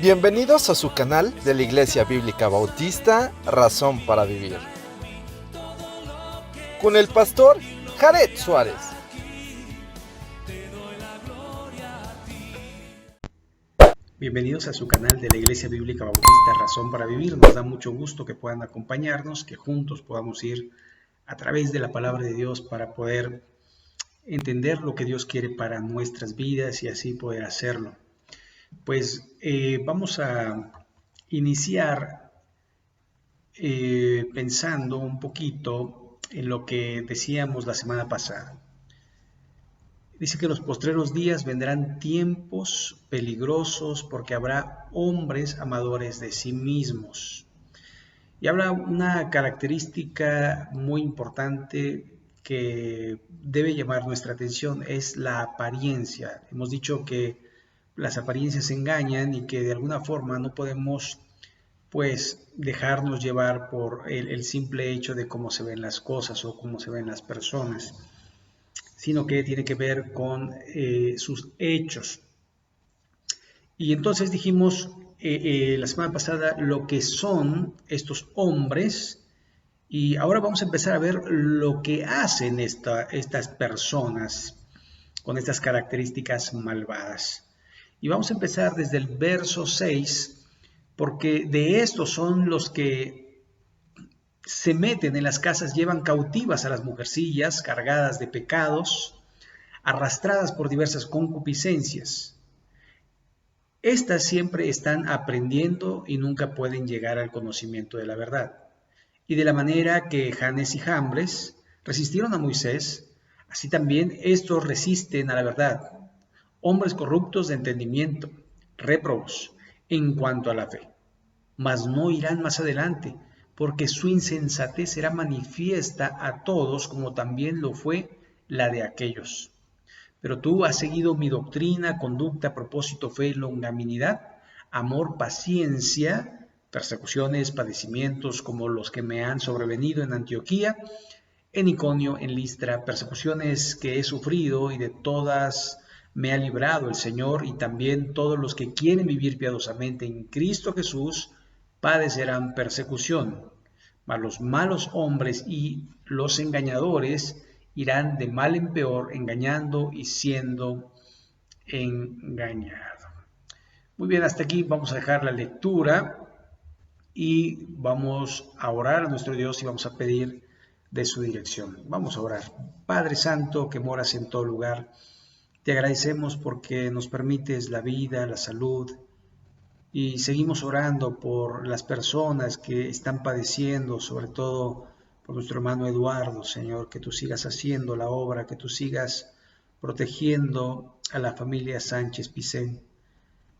Bienvenidos a su canal de la Iglesia Bíblica Bautista, Razón para Vivir, con el pastor Jared Suárez. Bienvenidos a su canal de la Iglesia Bíblica Bautista, Razón para Vivir. Nos da mucho gusto que puedan acompañarnos, que juntos podamos ir a través de la palabra de Dios para poder entender lo que Dios quiere para nuestras vidas y así poder hacerlo. Pues vamos a iniciar pensando un poquito en lo que decíamos la semana pasada. Dice que en los postreros días vendrán tiempos peligrosos porque habrá hombres amadores de sí mismos. Y habrá una característica muy importante que debe llamar nuestra atención, es la apariencia. Hemos dicho que las apariencias engañan y que de alguna forma no podemos pues dejarnos llevar por el simple hecho de cómo se ven las cosas o cómo se ven las personas, sino que tiene que ver con sus hechos. Y entonces dijimos la semana pasada lo que son estos hombres, y ahora vamos a empezar a ver lo que hacen estas personas con estas características malvadas. Y vamos a empezar desde el verso 6, porque de estos son los que se meten en las casas, llevan cautivas a las mujercillas cargadas de pecados, arrastradas por diversas concupiscencias. Estas siempre están aprendiendo y nunca pueden llegar al conocimiento de la verdad. Y de la manera que Janes y Jambres resistieron a Moisés, así también estos resisten a la verdad, hombres corruptos de entendimiento, réprobos en cuanto a la fe. Mas no irán más adelante, porque su insensatez será manifiesta a todos, como también lo fue la de aquellos. Pero tú has seguido mi doctrina, conducta, propósito, fe, longanimidad, amor, paciencia, persecuciones, padecimientos como los que me han sobrevenido en Antioquía, en Iconio, en Listra, persecuciones que he sufrido y de todas me ha librado el Señor, y también todos los que quieren vivir piadosamente en Cristo Jesús padecerán persecución. Mas los malos hombres y los engañadores irán de mal en peor, engañando y siendo engañado. Muy bien, hasta aquí vamos a dejar la lectura y vamos a orar a nuestro Dios y vamos a pedir de su dirección. Vamos a orar. Padre Santo, que moras en todo lugar, te agradecemos porque nos permites la vida, la salud, y seguimos orando por las personas que están padeciendo, sobre todo por nuestro hermano Eduardo, Señor, que tú sigas haciendo la obra, que tú sigas protegiendo a la familia Sánchez Picén.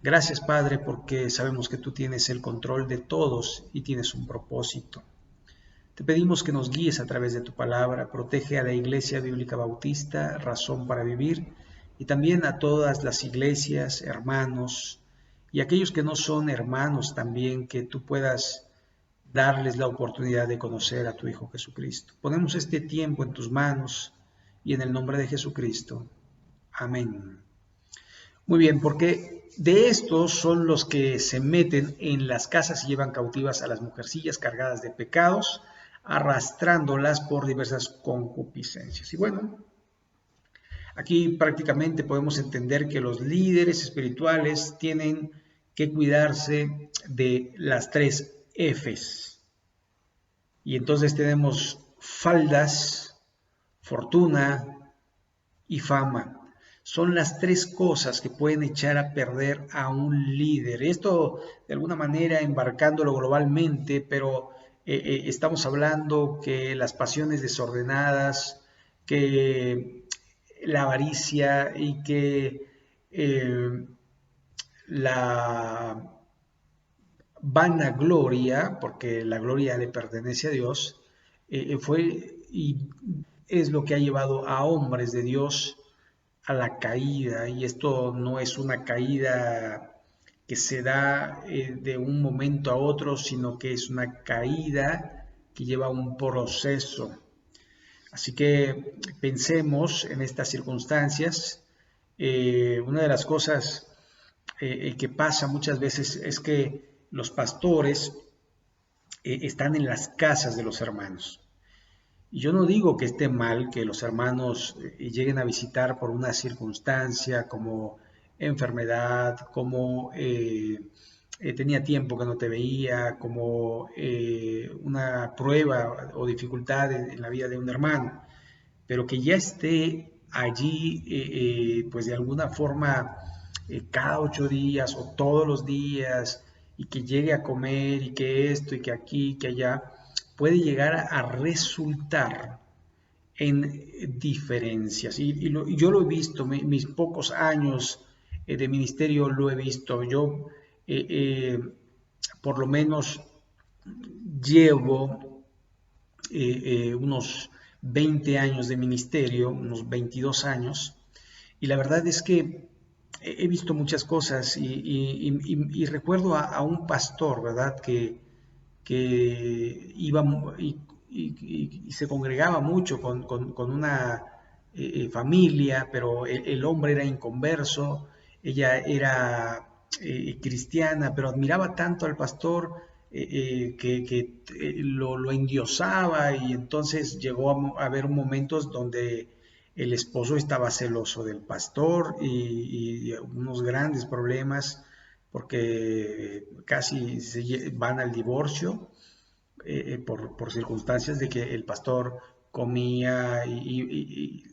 Gracias, Padre, porque sabemos que tú tienes el control de todos y tienes un propósito. Te pedimos que nos guíes a través de tu palabra, protege a la Iglesia Bíblica Bautista, Razón para Vivir, y también a todas las iglesias, hermanos, y aquellos que no son hermanos también, que tú puedas darles la oportunidad de conocer a tu Hijo Jesucristo. Ponemos este tiempo en tus manos y en el nombre de Jesucristo. Amén. Muy bien, porque de estos son los que se meten en las casas y llevan cautivas a las mujercillas cargadas de pecados, arrastrándolas por diversas concupiscencias. Y bueno, aquí prácticamente podemos entender que los líderes espirituales tienen que cuidarse de las 3 Fs. Y entonces tenemos faldas, fortuna y fama. Son las 3 cosas que pueden echar a perder a un líder. Esto de alguna manera embarcándolo globalmente, pero estamos hablando que las pasiones desordenadas, que la avaricia y que la vanagloria, porque la gloria le pertenece a Dios, fue y es lo que ha llevado a hombres de Dios a la caída. Y esto no es una caída que se da de un momento a otro, sino que es una caída que lleva un proceso. Así que pensemos en estas circunstancias. Una de las cosas que pasa muchas veces es que los pastores están en las casas de los hermanos. Y yo no digo que esté mal que los hermanos lleguen a visitar por una circunstancia como enfermedad, como tenía tiempo que no te veía, como una prueba o dificultad en la vida de un hermano, pero que ya esté allí, pues de alguna forma, cada 8 días o todos los días, y que llegue a comer y que esto y que aquí y que allá, puede llegar a resultar en diferencias. Y yo lo he visto, mis pocos años de ministerio lo he visto. Yo por lo menos llevo unos 20 años de ministerio, unos 22 años, y la verdad es que he visto muchas cosas y recuerdo a un pastor, ¿verdad? Que iba y se congregaba mucho con una familia, pero el hombre era inconverso, ella era cristiana, pero admiraba tanto al pastor que lo endiosaba, y entonces llegó a haber momentos donde el esposo estaba celoso del pastor y unos grandes problemas porque casi van al divorcio por circunstancias de que el pastor comía y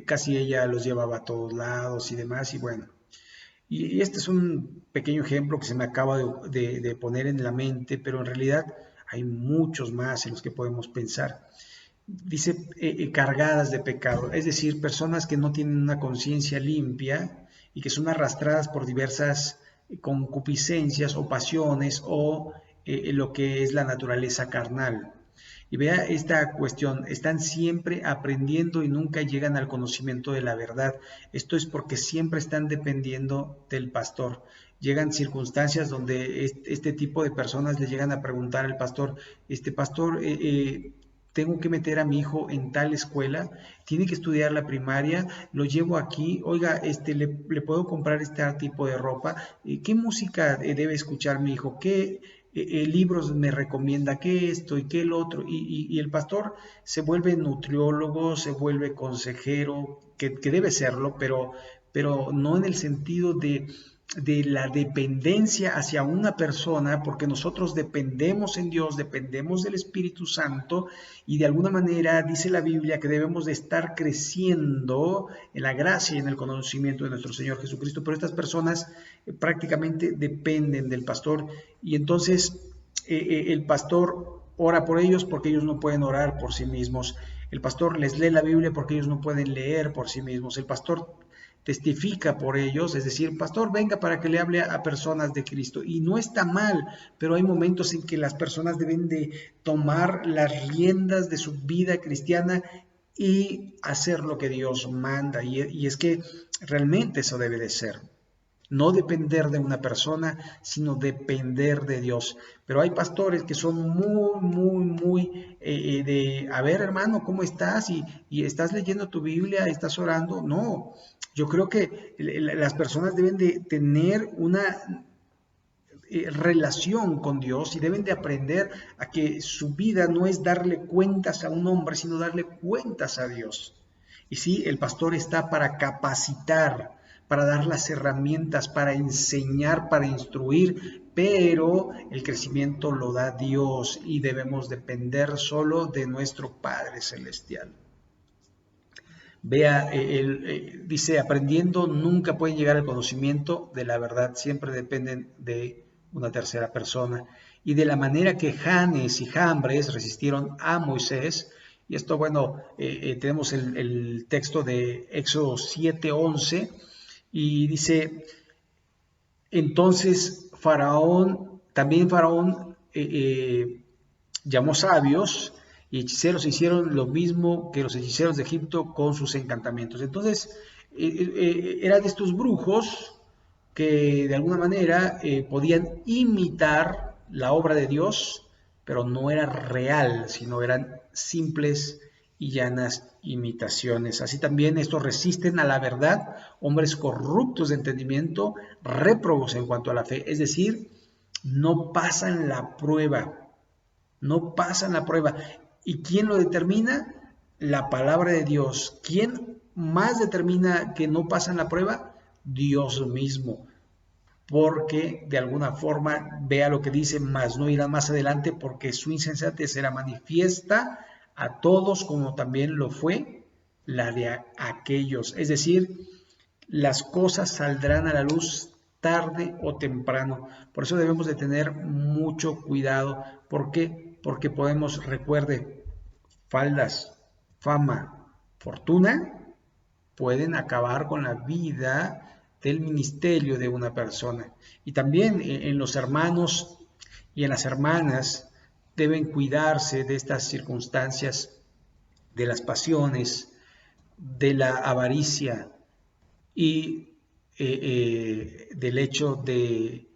casi ella los llevaba a todos lados y demás, y bueno. Y este es un pequeño ejemplo que se me acaba de poner en la mente, pero en realidad hay muchos más en los que podemos pensar. Dice cargadas de pecado, es decir, personas que no tienen una conciencia limpia y que son arrastradas por diversas concupiscencias o pasiones o lo que es la naturaleza carnal. Y vea esta cuestión, están siempre aprendiendo y nunca llegan al conocimiento de la verdad. Esto es porque siempre están dependiendo del pastor. Llegan circunstancias donde este tipo de personas le llegan a preguntar al pastor, pastor, tengo que meter a mi hijo en tal escuela, tiene que estudiar la primaria, lo llevo aquí, oiga, le puedo comprar este tipo de ropa, ¿qué música debe escuchar mi hijo? ¿Qué libros me recomienda? ¿Qué esto y qué el otro? Y el pastor se vuelve nutriólogo, se vuelve consejero, que debe serlo, pero no en el sentido de la dependencia hacia una persona, porque nosotros dependemos en Dios, dependemos del Espíritu Santo, y de alguna manera dice la Biblia que debemos de estar creciendo en la gracia y en el conocimiento de nuestro Señor Jesucristo, pero estas personas prácticamente dependen del pastor, y entonces el pastor ora por ellos porque ellos no pueden orar por sí mismos, el pastor les lee la Biblia porque ellos no pueden leer por sí mismos, el pastor testifica por ellos, es decir, pastor, venga para que le hable a personas de Cristo. Y no está mal, pero hay momentos en que las personas deben de tomar las riendas de su vida cristiana y hacer lo que Dios manda. Y es que realmente eso debe de ser. No depender de una persona, sino depender de Dios. Pero hay pastores que son muy a ver, hermano, ¿cómo estás? Y estás leyendo tu Biblia, estás orando. No, yo creo que las personas deben de tener una relación con Dios y deben de aprender a que su vida no es darle cuentas a un hombre, sino darle cuentas a Dios. Y sí, el pastor está para capacitar, para dar las herramientas, para enseñar, para instruir, pero el crecimiento lo da Dios y debemos depender solo de nuestro Padre Celestial. Vea, dice, aprendiendo nunca pueden llegar al conocimiento de la verdad, siempre dependen de una tercera persona. Y de la manera que Janes y Jambres resistieron a Moisés, y esto, bueno, tenemos el texto de Éxodo 7:11, y dice, entonces también Faraón llamó sabios y hechiceros, hicieron lo mismo que los hechiceros de Egipto con sus encantamientos. Entonces, eran estos brujos que de alguna manera podían imitar la obra de Dios, pero no era real, sino eran simples y llanas imitaciones. Así también estos resisten a la verdad, hombres corruptos de entendimiento, réprobos en cuanto a la fe, es decir, no pasan la prueba, no pasan la prueba. ¿Y quién lo determina? La palabra de Dios. ¿Quién más determina que no pasan la prueba? Dios mismo. Porque de alguna forma, vea lo que dice, más no irá más adelante, porque su insensatez será manifiesta a todos, como también lo fue la de aquellos. Es decir, las cosas saldrán a la luz tarde o temprano. Por eso debemos de tener mucho cuidado. ¿Por qué? Porque podemos, recuerde, faldas, fama, fortuna, pueden acabar con la vida del ministerio de una persona. Y también en los hermanos y en las hermanas deben cuidarse de estas circunstancias, de las pasiones, de la avaricia y del hecho de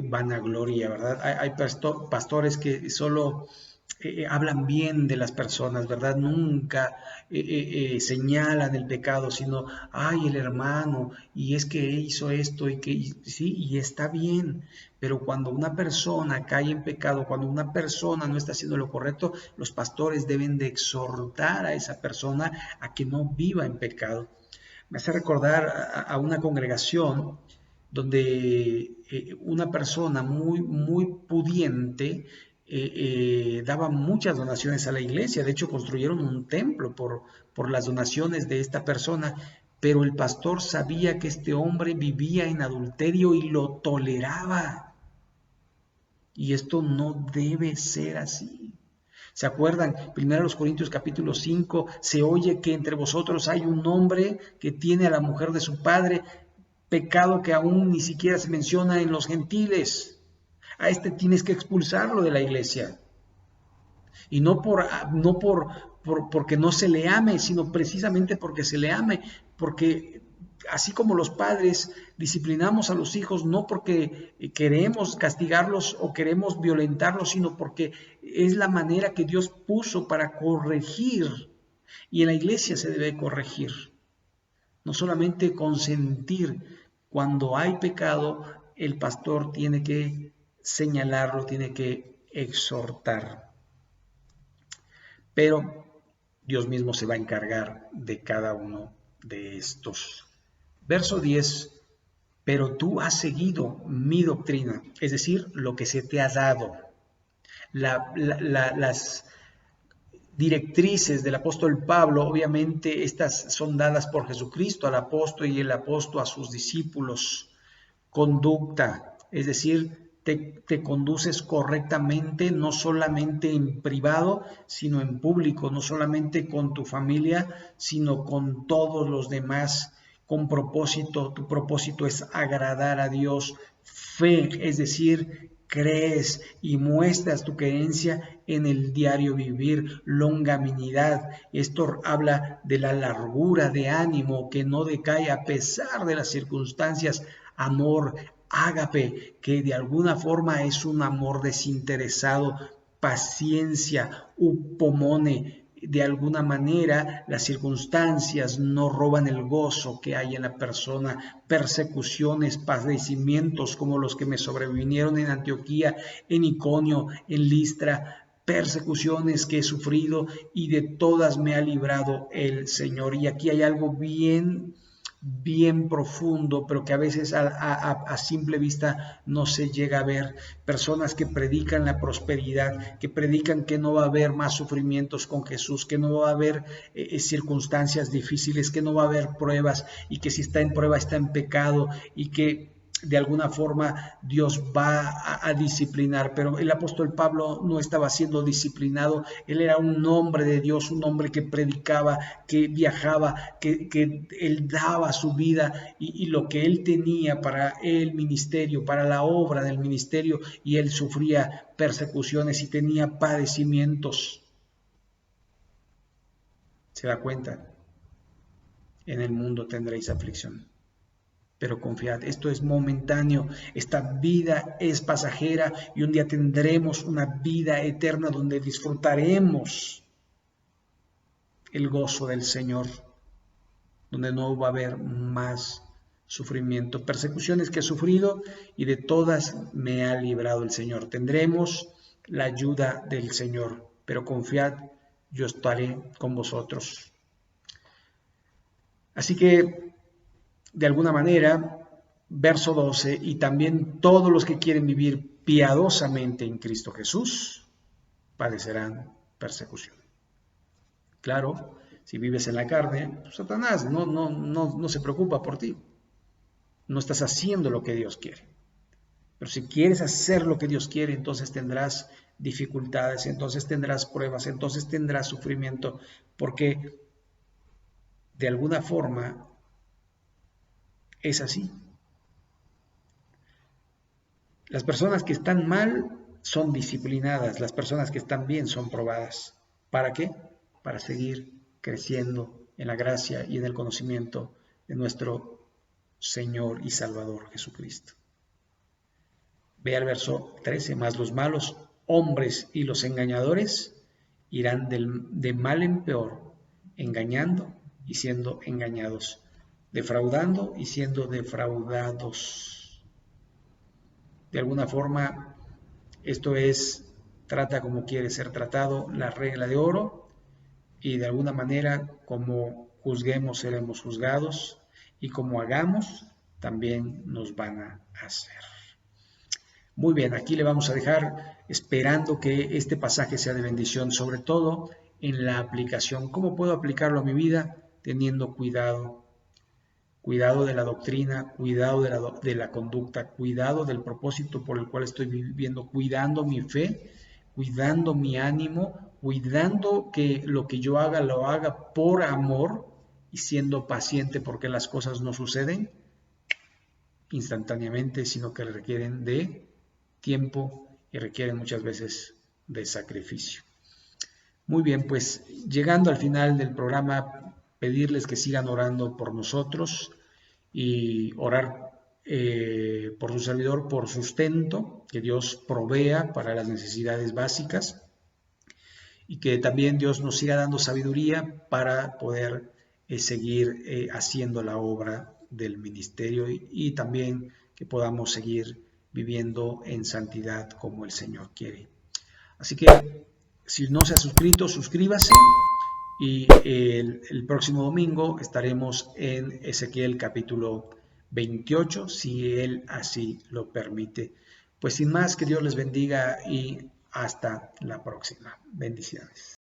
vanagloria, ¿verdad? Hay pastores que solo hablan bien de las personas, ¿verdad? Nunca señalan el pecado, sino, ay, el hermano, y es que hizo esto, y que, sí, y está bien, pero cuando una persona cae en pecado, cuando una persona no está haciendo lo correcto, los pastores deben de exhortar a esa persona a que no viva en pecado. Me hace recordar a una congregación donde una persona muy pudiente daba muchas donaciones a la iglesia. De hecho, construyeron un templo por las donaciones de esta persona, pero el pastor sabía que este hombre vivía en adulterio y lo toleraba. Y esto no debe ser así. ¿Se acuerdan? 1 Corintios capítulo 5, se oye que entre vosotros hay un hombre que tiene a la mujer de su padre, pecado que aún ni siquiera se menciona en los gentiles. A este tienes que expulsarlo de la iglesia. Y no porque no se le ame, sino precisamente porque se le ame, porque así como los padres disciplinamos a los hijos no porque queremos castigarlos o queremos violentarlos, sino porque es la manera que Dios puso para corregir. Y en la iglesia se debe corregir, no solamente consentir. Cuando hay pecado, el pastor tiene que señalarlo, tiene que exhortar. Pero Dios mismo se va a encargar de cada uno de estos. Verso 10, pero tú has seguido mi doctrina, es decir, lo que se te ha dado. Las directrices del apóstol Pablo, obviamente estas son dadas por Jesucristo al apóstol y el apóstol a sus discípulos. Conducta, es decir, te conduces correctamente, no solamente en privado, sino en público, no solamente con tu familia, sino con todos los demás, con propósito. Tu propósito es agradar a Dios. Fe, es decir, crees y muestras tu creencia en el diario vivir. Longanimidad, esto habla de la largura de ánimo que no decae a pesar de las circunstancias. Amor, ágape, que de alguna forma es un amor desinteresado. Paciencia, upomone, de alguna manera las circunstancias no roban el gozo que hay en la persona. Persecuciones, padecimientos como los que me sobrevinieron en Antioquía, en Iconio, en Listra, persecuciones que he sufrido y de todas me ha librado el Señor. Y aquí hay algo bien profundo, pero que a veces a simple vista no se llega a ver. Personas que predican la prosperidad, que predican que no va a haber más sufrimientos con Jesús, que no va a haber circunstancias difíciles, que no va a haber pruebas, y que si está en prueba está en pecado, y que de alguna forma Dios va a disciplinar. Pero el apóstol Pablo no estaba siendo disciplinado. Él era un hombre de Dios, un hombre que predicaba, que viajaba, que él daba su vida y lo que él tenía para el ministerio, para la obra del ministerio, y él sufría persecuciones y tenía padecimientos. ¿Se da cuenta? En el mundo tendréis aflicción, pero confiad, esto es momentáneo, esta vida es pasajera y un día tendremos una vida eterna donde disfrutaremos el gozo del Señor, donde no va a haber más sufrimiento, persecuciones que he sufrido y de todas me ha librado el Señor. Tendremos la ayuda del Señor, pero confiad, yo estaré con vosotros. Así que, de alguna manera, verso 12, y también todos los que quieren vivir piadosamente en Cristo Jesús padecerán persecución. Claro, si vives en la carne, Satanás no se preocupa por ti. No estás haciendo lo que Dios quiere. Pero si quieres hacer lo que Dios quiere, entonces tendrás dificultades, entonces tendrás pruebas, entonces tendrás sufrimiento, porque de alguna forma es así. Las personas que están mal son disciplinadas, las personas que están bien son probadas. ¿Para qué? Para seguir creciendo en la gracia y en el conocimiento de nuestro Señor y Salvador Jesucristo. Ve al verso 13, más los malos hombres y los engañadores irán de mal en peor, engañando y siendo engañados, defraudando y siendo defraudados. De alguna forma, esto trata como quiere ser tratado, la regla de oro, y de alguna manera, como juzguemos, seremos juzgados, y como hagamos, también nos van a hacer. Muy bien, aquí le vamos a dejar esperando que este pasaje sea de bendición, sobre todo en la aplicación. ¿Cómo puedo aplicarlo a mi vida? Teniendo cuidado. Cuidado de la doctrina, cuidado de la conducta, cuidado del propósito por el cual estoy viviendo, cuidando mi fe, cuidando mi ánimo, cuidando que lo que yo haga lo haga por amor y siendo paciente porque las cosas no suceden instantáneamente, sino que requieren de tiempo y requieren muchas veces de sacrificio. Muy bien, pues llegando al final del programa, pedirles que sigan orando por nosotros y orar por su servidor, por sustento, que Dios provea para las necesidades básicas y que también Dios nos siga dando sabiduría para poder seguir haciendo la obra del ministerio y también que podamos seguir viviendo en santidad como el Señor quiere. Así que si no se ha suscrito, suscríbase y el próximo domingo estaremos en Ezequiel capítulo 28, si Él así lo permite. Pues sin más, que Dios les bendiga y hasta la próxima. Bendiciones.